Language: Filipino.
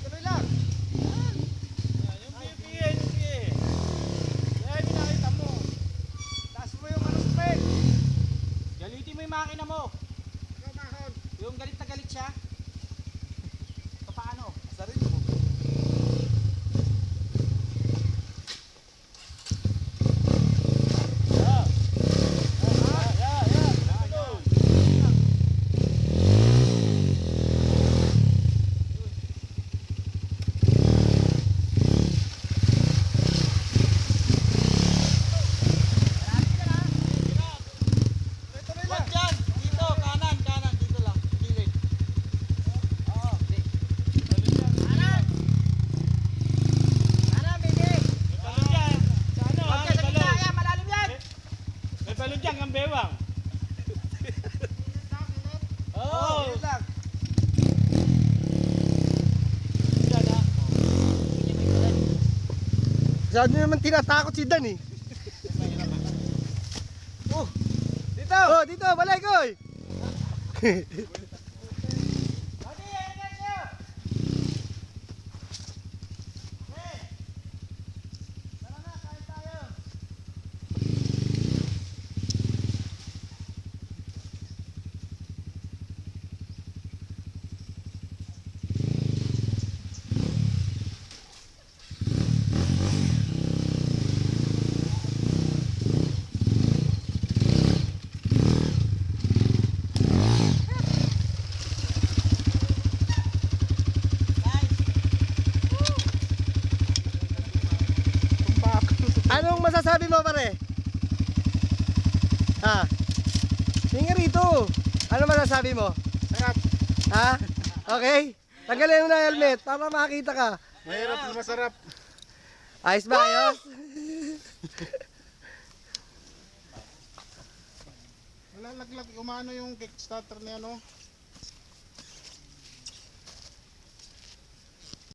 Tuloy lang. Yung PPA, yung PPA. Kaya pinakita mo. Taas mo yung ano spec. Galitin mo yung makina mo. Ikaw mahon. Yung galit na galit siya. Paano? Sarili mo. Tuloy lang. Wag dyan! Dito, kanan, kanan. Dito lang. Gilid. Oo. Kanan! Kanan, baby! May balon dyan. Sa ano? Huwag ka May sa gitna, balon. yan, malalim yan! May balon dyan, ang bewang. Oo, yun lang. Dyan ha. Masyado naman tinatakot si Dan eh. Dito! Oh, dito, balay ko eh. Adi, yan kayo! Tara na, kain tayo! Anong masasabi mo pare? Ha? Tingnan rito. Ano masasabi mo? Sarap! Ha? Okay? Tanggalin mo na helmet para makita ka. Mahirap na masarap. Ayos ba ayos? Nalalaglag, umano yung kickstarter niya, no?